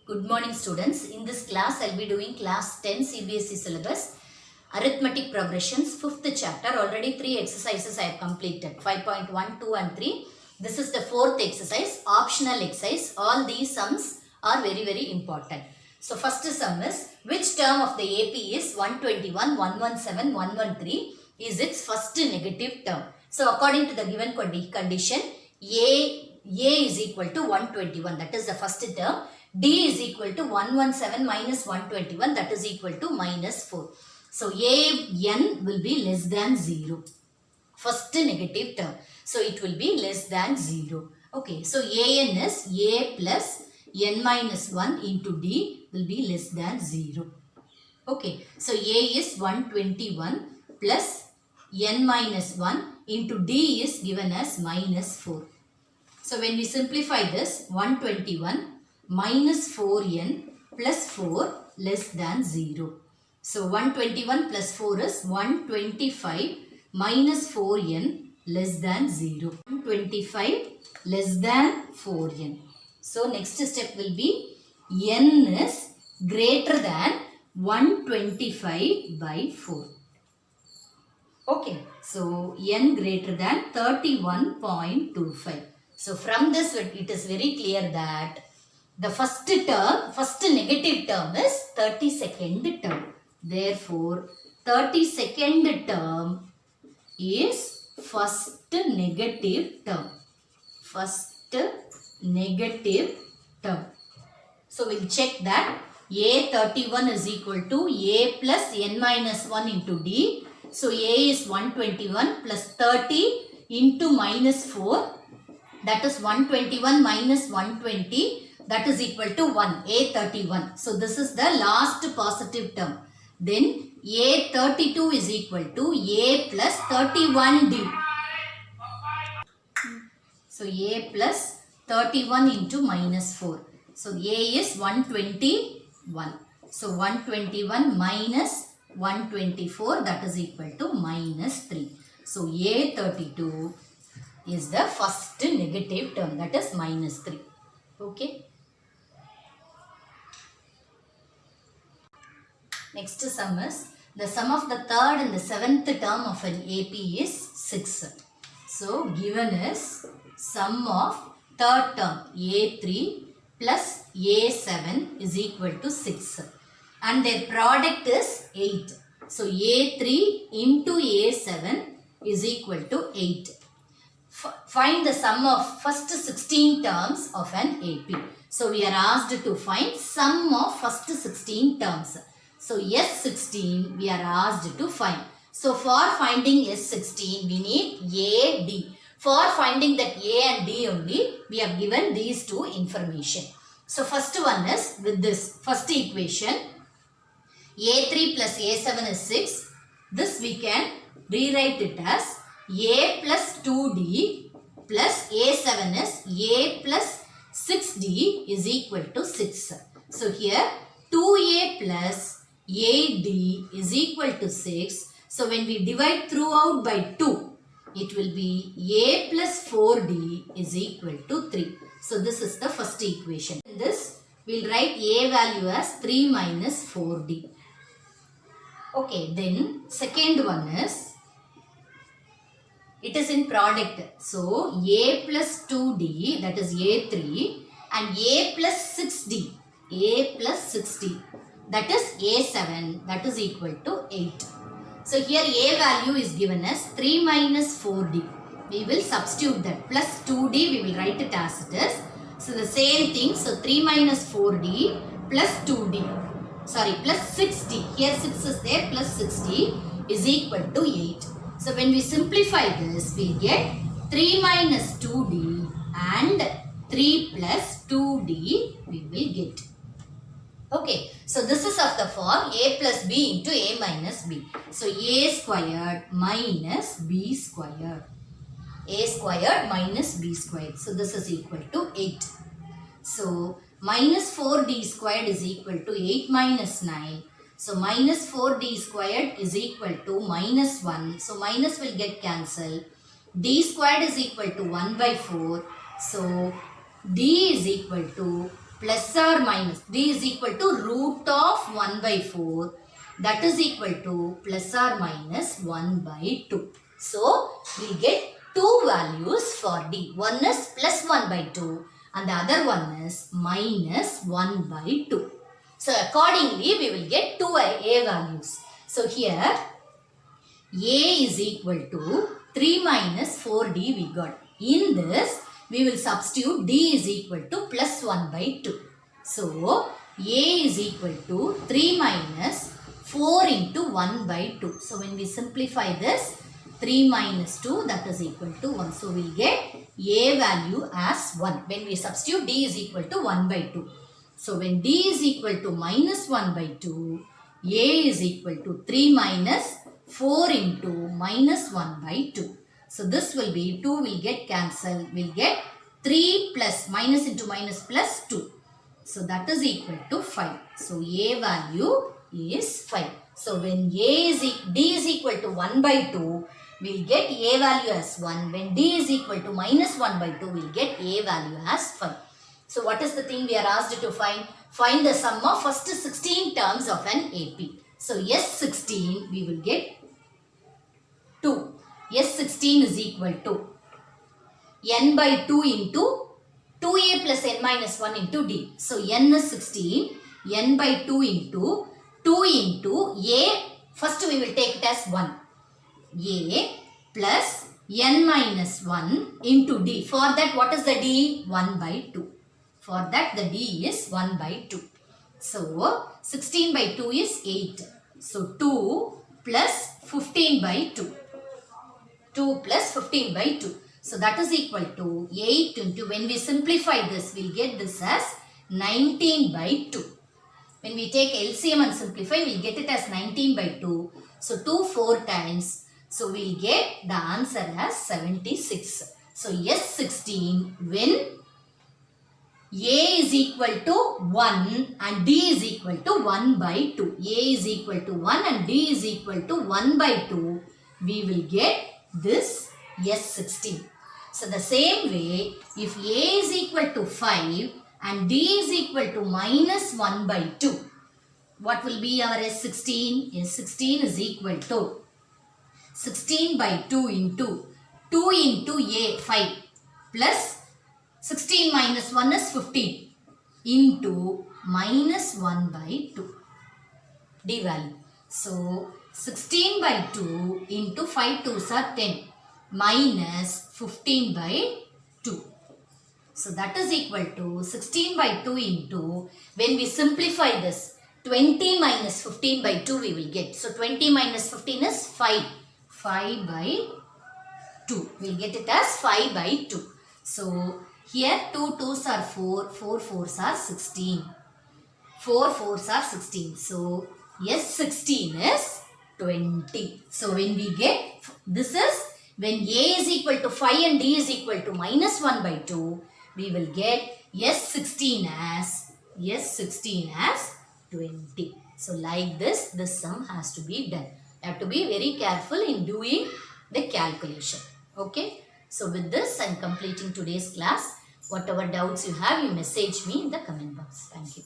Good morning students. In this class I will be doing class 10 CBSE syllabus arithmetic progressions 5th chapter. Already 3 exercises I have completed 5.1, 2 and 3. This is the 4th exercise, optional exercise. All these sums are very important. So first sum is which term of the AP is 121, 117, 113 is its first negative term. So according to the given condition A is equal to 121, that is the first term. D is equal to 117 minus 121, that is equal to minus 4. So AN will be less than 0. First negative term. So it will be less than 0. Okay. So AN is A plus N minus 1 into D will be less than 0. Okay. So A is 121 plus N minus 1 into D is given as minus 4. So when we simplify this, 121 minus 4n plus 4 less than 0. So 121 plus 4 is 125 minus 4n less than 0. 125 less than 4n. So next step will be n is greater than 125 by 4. Okay. So n greater than 31.25. So from this it is very clear that the first negative term is 32nd term. Therefore, 32nd term is first negative term. First negative term. So, we will check that A31 is equal to A plus N minus 1 into D. So, A is 121 plus 30 into minus 4. That is 121 minus 120. That is equal to 1, A31. So, this is the last positive term. Then, A32 is equal to A plus 31D. So, A plus 31 into minus 4. So, A is 121. So, 121 minus 124, that is equal to minus 3. So, A32 is the first negative term, that is minus 3. Okay. Next sum is the sum of the third and the seventh term of an AP is 6. So given is sum of third term A3 plus A7 is equal to 6 and their product is 8. So A3 into A7 is equal to 8. Find the sum of first 16 terms of an AP. So we are asked to find sum of first 16 terms. So S16 we are asked to find. So for finding S16 we need A, D. For finding that A and D only we have given these two information. So first one is with this first equation A3 plus A7 is 6. This we can rewrite it as A plus 2D plus A7 is A plus 6D is equal to 6. So here 2A plus 8D is equal to 6. So when we divide throughout by 2, it will be A plus 4D is equal to 3. So this is the first equation. In this, we will write A value as 3 minus 4D. Okay, then second one is, it is in product. So A plus 2D, that is A3, and A plus 6D, A plus 6D. That is A7, that is equal to 8. So here A value is given as 3 minus 4D. We will substitute that. Plus 2D, we will write it as it is. So the same thing. So 3 minus 4D plus 2D. Sorry, plus 6D. Here 6 is there, plus 6D is equal to 8. So when we simplify this, we get 3 minus 2D and 3 plus 2D we will get. Okay, so this is of the form A plus B into A minus B. So A squared minus B squared. A squared minus B squared. So this is equal to 8. So minus 4D squared is equal to 8 minus 9. So minus 4D squared is equal to minus 1. So minus will get cancelled. D squared is equal to 1 by 4. So D is equal to plus or minus, d is equal to root of 1 by 4, that is equal to plus or minus 1 by 2. So, we get two values for d. One is plus 1 by 2 and the other one is minus 1 by 2. So, accordingly, we will get two a values. So, here a is equal to 3 minus 4d we got. In this, we will substitute d is equal to plus 1 by 2. So, a is equal to 3 minus 4 into 1 by 2. So, when we simplify this, 3 minus 2, that is equal to 1. So, we will get a value as 1. When we substitute d is equal to 1 by 2. So, when d is equal to minus 1 by 2, a is equal to 3 minus 4 into minus 1 by 2. So, this will be 2 will get cancelled. We will get 3 plus minus into minus plus 2. So, that is equal to 5. So, a value is 5. So, when d is equal to 1 by 2, we will get a value as 1. When d is equal to minus 1 by 2, we will get a value as 5. So, what is the thing we are asked to find? Find the sum of first 16 terms of an AP. So, S16 we will get 2. S16 is equal to n by 2 into 2a plus n minus 1 into d. So, n is 16, n by 2 into 2 into a, first we will take it as 1. A plus n minus 1 into d. For that, what is the d? 1 by 2. For that, the d is 1 by 2. So, 16 by 2 is 8. So, 2 plus 15 by 2. 2 plus 15 by 2. So, that is equal to 8 into, when we simplify this, we will get this as 19 by 2. When we take LCM and simplify, we will get it as 19 by 2. So, 2 4 times. So, we will get the answer as 76. So, S16 when a is equal to 1 and d is equal to 1 by 2. A is equal to 1 and d is equal to 1 by 2. We will get this S16. So, the same way, if a is equal to 5 and d is equal to minus 1 by 2, what will be our S16? S16 is equal to 16 by 2 into a, 5 plus 16 minus 1 is 15 into minus 1 by 2 d value. So, 16 by 2 into 5 2s are 10 minus 15 by 2. So, that is equal to 16 by 2 into, when we simplify this, 20 minus 15 by 2 we will get. So, 20 minus 15 is 5. 5 by 2. We will get it as 5 by 2. So, here 2 2s are 4, 4 4s are 16. 4 4s are 16. So, S16 is 20. So, when we get, this is when a is equal to 5 and d is equal to minus 1 by 2, we will get S16 as 20. So, like this sum has to be done. You have to be very careful in doing the calculation. Okay. So, with this, I am completing today's class. Whatever doubts you have, you message me in the comment box. Thank you.